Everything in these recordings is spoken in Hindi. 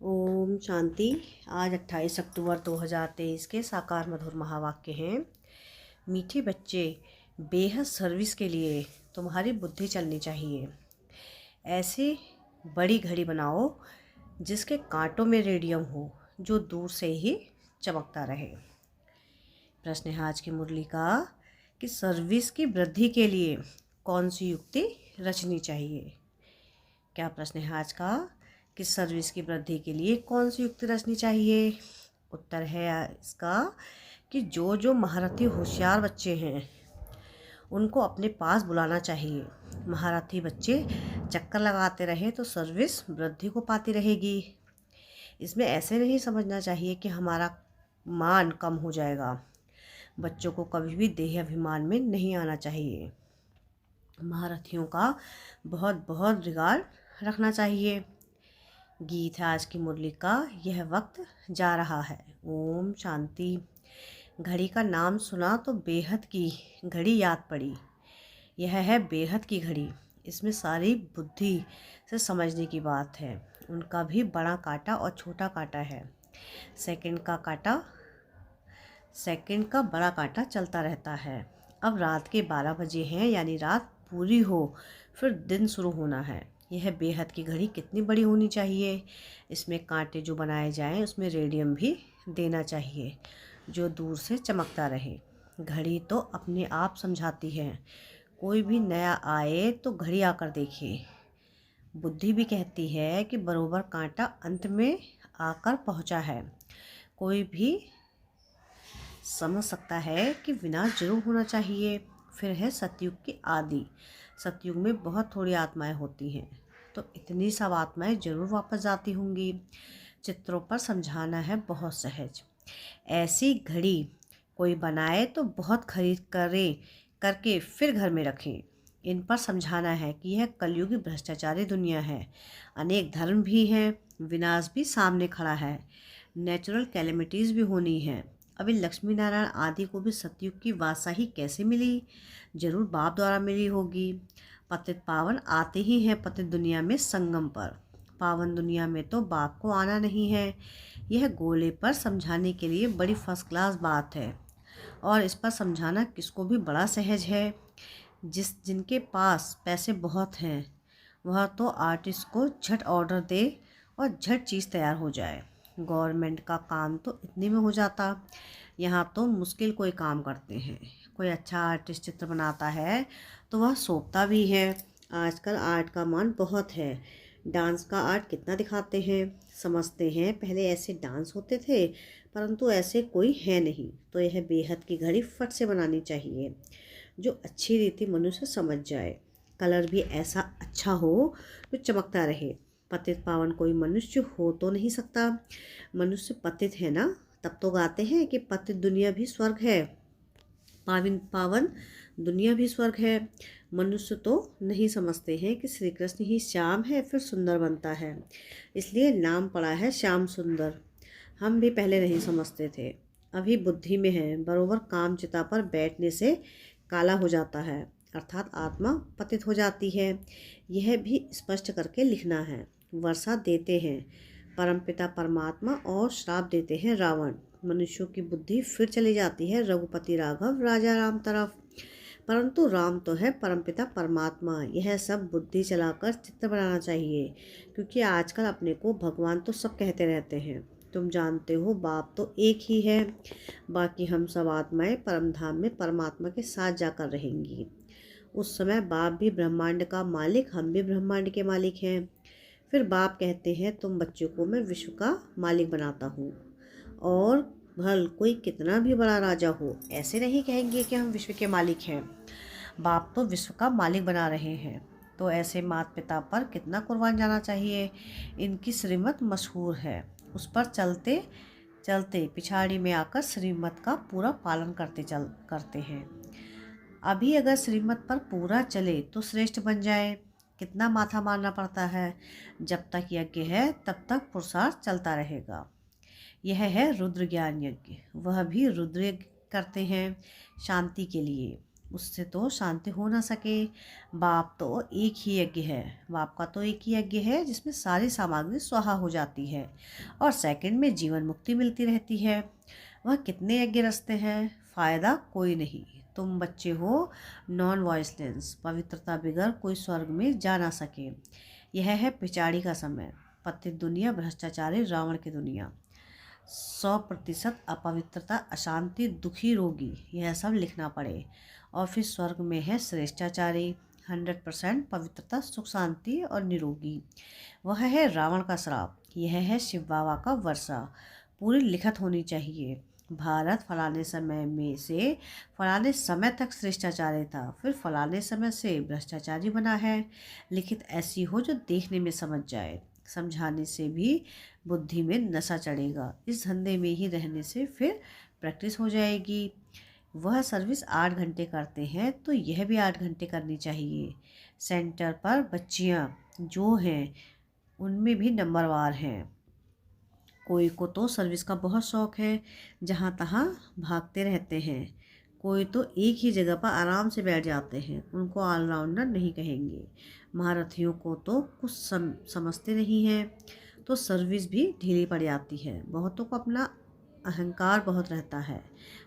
ओम शांति। आज 28 अक्टूबर 2023 के साकार मधुर महावाक्य हैं। मीठे बच्चे, बेहद सर्विस के लिए तुम्हारी बुद्धि चलनी चाहिए। ऐसी बड़ी घड़ी बनाओ जिसके कांटों में रेडियम हो, जो दूर से ही चमकता रहे। प्रश्न है आज की मुरली का कि सर्विस की वृद्धि के लिए कौन सी युक्ति रचनी चाहिए। क्या प्रश्न है आज का कि सर्विस की वृद्धि के लिए कौन सी युक्ति रचनी चाहिए। उत्तर है इसका कि जो महारथी होशियार बच्चे हैं उनको अपने पास बुलाना चाहिए। महारथी बच्चे चक्कर लगाते रहे तो सर्विस वृद्धि को पाती रहेगी। इसमें ऐसे नहीं समझना चाहिए कि हमारा मान कम हो जाएगा। बच्चों को कभी भी देह अभिमान में नहीं आना चाहिए। महारथियों का बहुत बहुत रिगार्ड रखना चाहिए। गीत है आज की मुरली का, यह वक्त जा रहा है। ओम शांति। घड़ी का नाम सुना तो बेहद की घड़ी याद पड़ी। यह है बेहद की घड़ी। इसमें सारी बुद्धि से समझने की बात है। उनका भी बड़ा कांटा और छोटा कांटा है। सेकंड का बड़ा कांटा चलता रहता है। अब रात के 12 बजे हैं, यानी रात पूरी हो फिर दिन शुरू होना है। यह बेहद की घड़ी कितनी बड़ी होनी चाहिए। इसमें कांटे जो बनाए जाएं उसमें रेडियम भी देना चाहिए, जो दूर से चमकता रहे। घड़ी तो अपने आप समझाती है। कोई भी नया आए तो घड़ी आकर देखे। बुद्धि भी कहती है कि बरोबर कांटा अंत में आकर पहुंचा है। कोई भी समझ सकता है कि विनाश जरूर होना चाहिए। फिर है सतयुग की आदि। सतयुग में बहुत थोड़ी आत्माएं होती हैं, तो इतनी सब आत्माएं जरूर वापस जाती होंगी। चित्रों पर समझाना है बहुत सहज। ऐसी घड़ी कोई बनाए तो बहुत खरीद करके फिर घर में रखें। इन पर समझाना है कि यह कलयुगी भ्रष्टाचारी दुनिया है। अनेक धर्म भी हैं, विनाश भी सामने खड़ा है, नेचुरल कैलेमिटीज़ भी होनी है। अभी लक्ष्मी नारायण आदि को भी सतयुग की वासा कैसे मिली? जरूर बाप द्वारा मिली होगी। पतित पावन आते ही हैं पतित दुनिया में संगम पर। पावन दुनिया में तो बाप को आना नहीं है। यह गोले पर समझाने के लिए बड़ी फर्स्ट क्लास बात है, और इस पर समझाना किसको भी बड़ा सहज है। जिनके पास पैसे बहुत हैं वह तो आर्टिस्ट को झट ऑर्डर दे और झट चीज़ तैयार हो जाए। गवर्नमेंट का काम तो इतने में हो जाता। यहाँ तो मुश्किल कोई काम करते हैं। कोई अच्छा आर्टिस्ट चित्र बनाता है तो वह सौंपता भी है। आजकल आर्ट का मान बहुत है। डांस का आर्ट कितना दिखाते हैं, समझते हैं पहले ऐसे डांस होते थे, परंतु ऐसे कोई है नहीं। तो यह बेहद की घड़ी फट से बनानी चाहिए, जो अच्छी रीति मनुष्य समझ जाए। कलर भी ऐसा अच्छा हो जो चमकता रहे। पतित पावन कोई मनुष्य हो तो नहीं सकता। मनुष्य पतित है ना, तब तो गाते हैं कि पतित दुनिया भी स्वर्ग है, पावन दुनिया भी स्वर्ग है। मनुष्य तो नहीं समझते हैं कि श्री कृष्ण ही श्याम है, फिर सुंदर बनता है, इसलिए नाम पड़ा है श्याम सुंदर। हम भी पहले नहीं समझते थे, अभी बुद्धि में है। बरोबर काम चिता पर बैठने से काला हो जाता है, अर्थात आत्मा पतित हो जाती है। यह भी स्पष्ट करके लिखना है। वर्षा देते हैं परमपिता परमात्मा और श्राप देते हैं रावण। मनुष्यों की बुद्धि फिर चली जाती है रघुपति राघव राजा राम तरफ, परंतु राम तो है परमपिता परमात्मा। यह सब बुद्धि चलाकर चित्र बनाना चाहिए, क्योंकि आजकल अपने को भगवान तो सब कहते रहते हैं। तुम जानते हो बाप तो एक ही है, बाकी हम सब आत्माएं परमधाम में परमात्मा के साथ जाकर रहेंगी। उस समय बाप भी ब्रह्मांड का मालिक, हम भी ब्रह्मांड के मालिक हैं। फिर बाप कहते हैं तुम बच्चों को मैं विश्व का मालिक बनाता हूँ, और भल कोई कितना भी बड़ा राजा हो ऐसे नहीं कहेंगे कि हम विश्व के मालिक हैं। बाप तो विश्व का मालिक बना रहे हैं, तो ऐसे माता पिता पर कितना कुर्बान जाना चाहिए। इनकी श्रीमत मशहूर है, उस पर चलते चलते पिछाड़ी में आकर श्रीमत का पूरा पालन करते हैं। अभी अगर श्रीमत पर पूरा चले तो श्रेष्ठ बन जाए। कितना माथा मारना पड़ता है। जब तक यज्ञ है तब तक पुरुषार्थ चलता रहेगा। यह है रुद्र ज्ञान यज्ञ। वह भी रुद्र यज्ञ करते हैं शांति के लिए। उससे तो शांति हो ना सके। बाप तो एक ही यज्ञ है, बाप का तो एक ही यज्ञ है जिसमें सारी सामग्री स्वाहा हो जाती है और सेकंड में जीवन मुक्ति मिलती रहती है। वह कितने यज्ञ रचते हैं, फायदा कोई नहीं। तुम बच्चे हो नॉन वॉइसलेंस, पवित्रता बिगर कोई स्वर्ग में जा ना सके। यह है पिछाड़ी का समय, पतित दुनिया, भ्रष्टाचारी रावण की दुनिया। 100% अपवित्रता, अशांति, दुखी, रोगी, यह सब लिखना पड़े। और फिर स्वर्ग में है श्रेष्ठाचारी, 100% पवित्रता, सुख शांति और निरोगी। वह है रावण का श्राप, यह है शिव बाबा का वर्षा। पूरी लिखत होनी चाहिए। भारत फलाने समय में से फलाने समय तक श्रेष्ठाचारी था, फिर फलाने समय से भ्रष्टाचारी बना है। लिखित ऐसी हो जो देखने में समझ जाए, समझाने से भी बुद्धि में नशा चढ़ेगा। इस धंधे में ही रहने से फिर प्रैक्टिस हो जाएगी। वह सर्विस 8 घंटे करते हैं तो यह भी 8 घंटे करनी चाहिए। सेंटर पर बच्चियां जो हैं उनमें भी नंबरवार हैं। कोई को तो सर्विस का बहुत शौक है, जहाँ तहाँ भागते रहते हैं। कोई तो एक ही जगह पर आराम से बैठ जाते हैं, उनको ऑलराउंडर नहीं कहेंगे। महारथियों को तो कुछ समझते नहीं हैं, तो सर्विस भी ढीली पड़ जाती है। बहुतों को अपना अहंकार बहुत रहता है,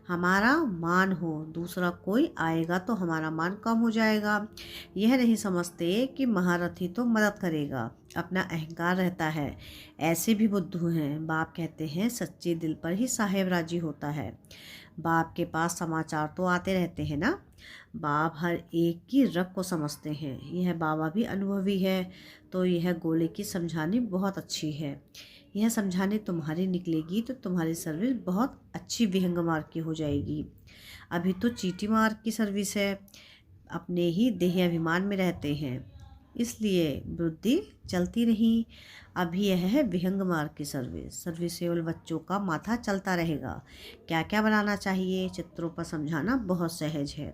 हमारा मान हो, दूसरा कोई आएगा तो हमारा मान कम हो जाएगा। यह नहीं समझते कि महारथी तो मदद करेगा, अपना अहंकार रहता है। ऐसे भी बुद्धू हैं। बाप कहते हैं सच्चे दिल पर ही साहेब राजी होता है। बाप के पास समाचार तो आते रहते हैं ना। बाप हर एक की रग को समझते हैं। यह बाबा भी अनुभवी है, तो यह गोले की समझानी बहुत अच्छी है। यह समझाने तुम्हारी निकलेगी तो तुम्हारी सर्विस बहुत अच्छी विहंग मार्ग की हो जाएगी। अभी तो चीटी मार्ग की सर्विस है, अपने ही देह अभिमान में रहते हैं, इसलिए बुद्धि चलती नहीं। अभी यह है विहंग मार्ग की सर्विस। सर्विस केवल बच्चों का माथा चलता रहेगा। क्या क्या बनाना चाहिए चित्रों पर समझाना बहुत सहज है।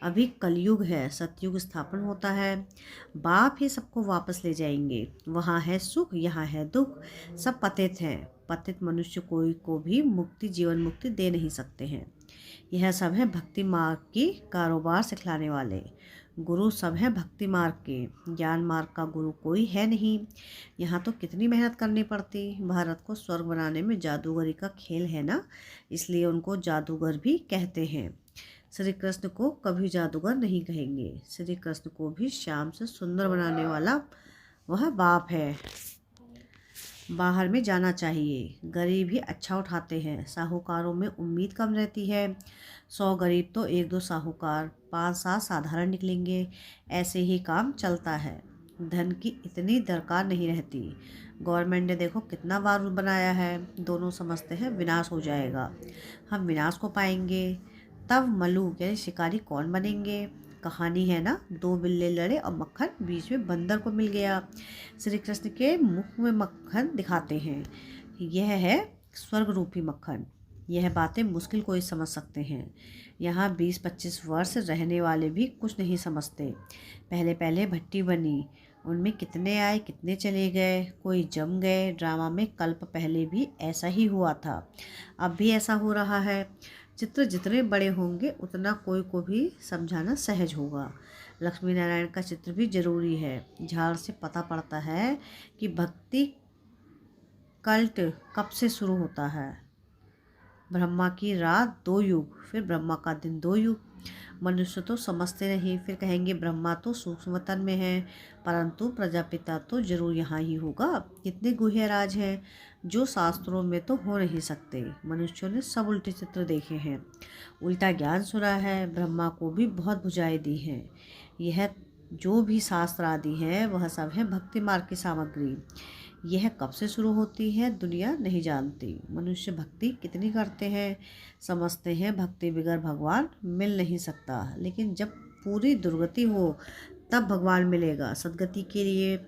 अभी कलयुग है, सतयुग स्थापन होता है। बाप ही सबको वापस ले जाएंगे। वहाँ है सुख, यहाँ है दुख, सब पतित हैं। पतित मनुष्य कोई को भी मुक्ति, जीवन मुक्ति दे नहीं सकते हैं। यह सब है भक्ति मार्ग की कारोबार सिखलाने वाले। गुरु सब है भक्ति मार्ग के, ज्ञान मार्ग का गुरु कोई है नहीं। यहाँ तो कितनी मेहनत करनी पड़ती। भारत को स्वर्ग बनाने में जादूगरी का खेल है ना, इसलिए उनको जादूगर भी कहते हैं। श्री कृष्ण को कभी जादूगर नहीं कहेंगे। श्री कृष्ण को भी श्याम से सुंदर बनाने वाला वह बाप है। बाहर में जाना चाहिए। गरीब ही अच्छा उठाते हैं, साहूकारों में उम्मीद कम रहती है। 100 गरीब तो 1-2 साहूकार, 5-7 साधारण निकलेंगे। ऐसे ही काम चलता है। धन की इतनी दरकार नहीं रहती। गवर्नमेंट ने देखो कितना बारूद बनाया है। दोनों समझते हैं विनाश हो जाएगा, हम विनाश को पाएंगे। तब मलूक यानी शिकारी कौन बनेंगे। कहानी है ना, 2 बिल्ले लड़े और मक्खन बीच में बंदर को मिल गया। श्री कृष्ण के मुख में मक्खन दिखाते हैं, यह है स्वर्ग रूपी मक्खन। यह बातें मुश्किल कोई समझ सकते हैं। यहाँ 20-25 वर्ष रहने वाले भी कुछ नहीं समझते। पहले पहले भट्टी बनी, उनमें कितने आए कितने चले गए, कोई जम गए। ड्रामा में कल्प पहले भी ऐसा ही हुआ था, अब भी ऐसा हो रहा है। चित्र जितने बड़े होंगे उतना कोई को भी समझाना सहज होगा। लक्ष्मी नारायण का चित्र भी जरूरी है। झाड़ से पता पड़ता है कि भक्ति कल्ट कब से शुरू होता है। ब्रह्मा की रात 2 युग, फिर ब्रह्मा का दिन 2 युग। मनुष्य तो समझते नहीं, फिर कहेंगे ब्रह्मा तो सूक्ष्म तन में है, परंतु प्रजापिता तो जरूर यहाँ ही होगा। कितने गुह्य राज हैं जो शास्त्रों में तो हो नहीं सकते। मनुष्यों ने सब उल्टे चित्र देखे हैं, उल्टा ज्ञान सुना है। ब्रह्मा को भी बहुत भुजाएं दी हैं। यह जो भी शास्त्र आदि है वह सब है भक्ति मार्ग की सामग्री। यह कब से शुरू होती है दुनिया नहीं जानती। मनुष्य भक्ति कितनी करते हैं, समझते हैं भक्ति बगैर भगवान मिल नहीं सकता। लेकिन जब पूरी दुर्गति हो तब भगवान मिलेगा। सदगति के लिए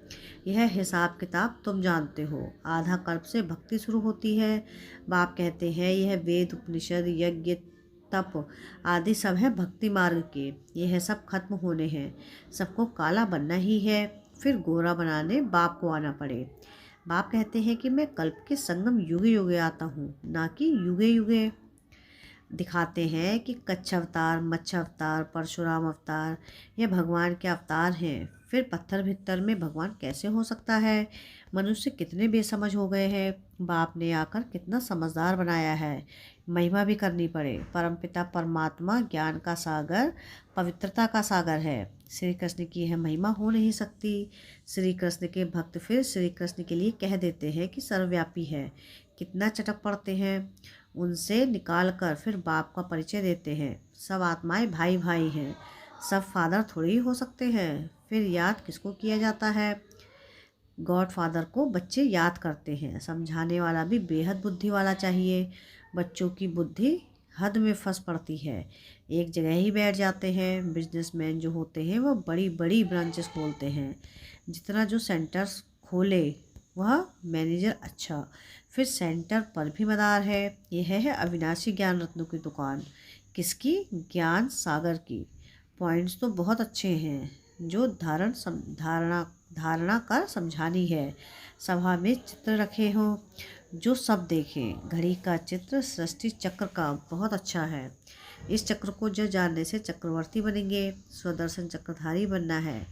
यह हिसाब किताब तुम जानते हो। आधा कल्प से भक्ति शुरू होती है। बाप कहते हैं यह वेद, उपनिषद, यज्ञ, तप आदि सब है भक्ति मार्ग के। यह सब खत्म होने हैं, सबको काला बनना ही है, फिर गोरा बनाने बाप को आना पड़े। बाप कहते हैं कि मैं कल्प के संगम युगे युगे आता हूँ, ना कि युगे युगे। दिखाते हैं कि कच्छ अवतार, मत्स्य अवतार, परशुराम अवतार ये भगवान के अवतार हैं। फिर पत्थर भित्तर में भगवान कैसे हो सकता है? मनुष्य कितने बेसमझ हो गए हैं। बाप ने आकर कितना समझदार बनाया है। महिमा भी करनी पड़े। परमपिता परमात्मा ज्ञान का सागर, पवित्रता का सागर है। श्री कृष्ण की यह महिमा हो नहीं सकती। श्री कृष्ण के भक्त फिर श्री कृष्ण के लिए कह देते हैं कि सर्वव्यापी है। कितना चटक पड़ते हैं। उनसे निकाल कर फिर बाप का परिचय देते हैं। सब आत्माएं भाई भाई हैं। सब फादर थोड़ी ही हो सकते हैं। फिर याद किसको किया जाता है? गॉड फादर को बच्चे याद करते हैं। समझाने वाला भी बेहद बुद्धि वाला चाहिए। बच्चों की बुद्धि हद में फंस पड़ती है। एक जगह ही बैठ जाते हैं। बिजनेसमैन जो होते हैं वो बड़ी बड़ी ब्रांचेस खोलते हैं। जितना जो सेंटर्स खोले वह मैनेजर अच्छा। फिर सेंटर पर भी मदार है। यह है अविनाशी ज्ञान रत्नों की दुकान। किसकी? ज्ञान सागर की। पॉइंट्स तो बहुत अच्छे हैं जो धारणा कर समझानी है। सभा में चित्र रखे हों जो सब देखें। घड़ी का चित्र सृष्टि चक्र का बहुत अच्छा है। इस चक्र को जो जानने से चक्रवर्ती बनेंगे। स्वदर्शन चक्रधारी बनना है।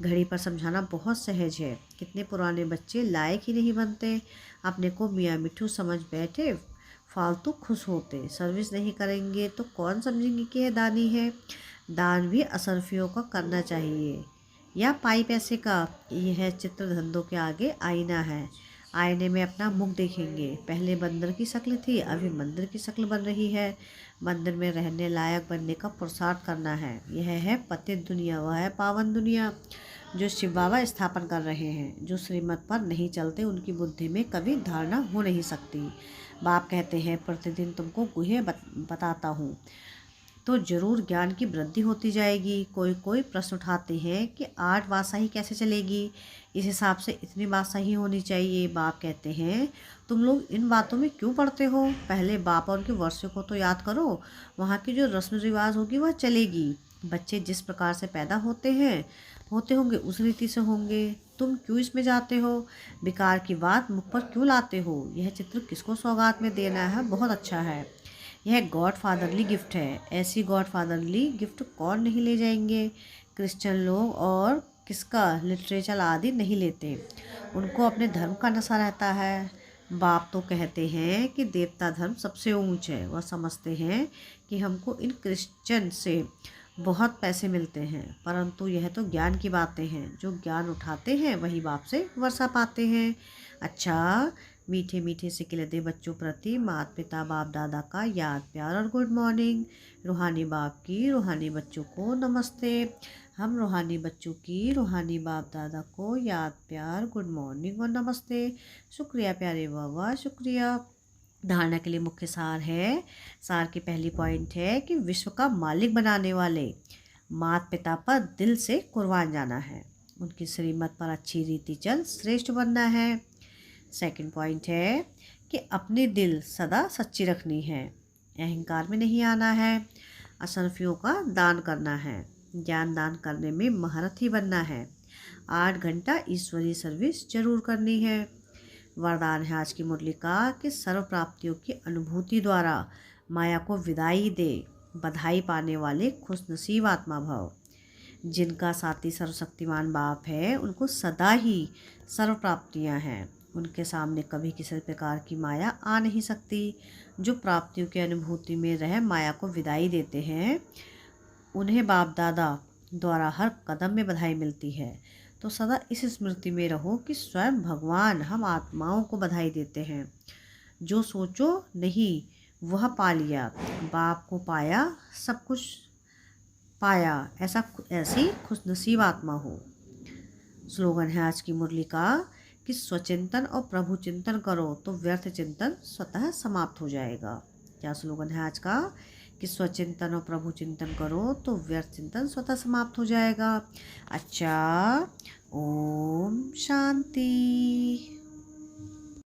घड़ी पर समझाना बहुत सहज है। कितने पुराने बच्चे लायक ही नहीं बनते। अपने को मियाँ मिठू समझ बैठे फालतू खुश होते। सर्विस नहीं करेंगे तो कौन समझेंगे कि यह दानी है। दान भी असरफियों का करना चाहिए या पाई पैसे का। यह चित्र धंधों के आगे आईना है। आईने में अपना मुख देखेंगे। पहले बंदर की शक्ल थी, अभी मंदिर की शक्ल बन रही है। मंदिर में रहने लायक बनने का पुरुषार्थ करना है। यह है पतित दुनिया, वह है पावन दुनिया जो शिव बाबा स्थापन कर रहे हैं। जो श्रीमत पर नहीं चलते उनकी बुद्धि में कभी धारणा हो नहीं सकती। बाप कहते हैं प्रतिदिन तुमको गुहे बताता हूँ तो जरूर ज्ञान की वृद्धि होती जाएगी। कोई कोई प्रश्न उठाते हैं कि 8 बात सही कैसे चलेगी। इस हिसाब से इतनी बात सही होनी चाहिए। बाप कहते हैं तुम लोग इन बातों में क्यों पढ़ते हो? पहले बाप और उनके वर्षों को तो याद करो। वहाँ की जो रस्म रिवाज होगी वह चलेगी। बच्चे जिस प्रकार से पैदा होते होंगे उस रीति से होंगे। तुम क्यों इसमें जाते हो? बेकार की बात मुख पर क्यों लाते हो? यह चित्र किसको सौगात में देना है? बहुत अच्छा है। यह गॉड फादरली गिफ्ट है। ऐसी गॉड फादरली गिफ्ट कौन नहीं ले जाएंगे। क्रिश्चियन लोग और किसका लिटरेचर आदि नहीं लेते। उनको अपने धर्म का नशा रहता है। बाप तो कहते हैं कि देवता धर्म सबसे ऊंच है। वह समझते हैं कि हमको इन क्रिश्चियन से बहुत पैसे मिलते हैं, परंतु यह तो ज्ञान की बातें हैं। जो ज्ञान उठाते हैं वही बाप से वर्षा पाते हैं। अच्छा, मीठे मीठे से खिलते बच्चों प्रति माता पिता बाप दादा का याद प्यार और गुड मॉर्निंग। रूहानी बाप की रूहानी बच्चों को नमस्ते। हम रूहानी बच्चों की रूहानी बाप दादा को याद प्यार गुड मॉर्निंग और नमस्ते। शुक्रिया प्यारे बाबा, शुक्रिया। धारणा के लिए मुख्य सार है। सार की पहली पॉइंट है कि विश्व का मालिक बनाने वाले माता पिता पर दिल से कुर्बान जाना है। उनकी श्रीमत पर अच्छी रीति चल श्रेष्ठ बनना है। सेकंड पॉइंट है कि अपने दिल सदा सच्ची रखनी है। अहंकार में नहीं आना है। असरफियों का दान करना है। ज्ञान दान करने में महारथी बनना है। 8 घंटा ईश्वरीय सर्विस जरूर करनी है। वरदान है आज की मुरली का कि सर्व प्राप्तियों की अनुभूति द्वारा माया को विदाई दे। बधाई पाने वाले खुशनसीब आत्मा भव। जिनका साथी सर्वशक्तिमान बाप है उनको सदा ही सर्व प्राप्तियाँ हैं। उनके सामने कभी किसी प्रकार की माया आ नहीं सकती। जो प्राप्तियों की अनुभूति में रह माया को विदाई देते हैं उन्हें बाप दादा द्वारा हर कदम में बधाई मिलती है। तो सदा इस स्मृति में रहो कि स्वयं भगवान हम आत्माओं को बधाई देते हैं। जो सोचो नहीं वह पा लिया। बाप को पाया सब कुछ पाया। ऐसी खुशनसीब आत्मा हो। स्लोगन है आज की मुरली का कि स्वचिंतन और प्रभु चिंतन करो तो व्यर्थ चिंतन स्वतः समाप्त हो जाएगा। क्या स्लोगन है आज का? कि स्वचिंतन और प्रभु चिंतन करो तो व्यर्थ चिंतन स्वतः समाप्त हो जाएगा। अच्छा, ओम शांति।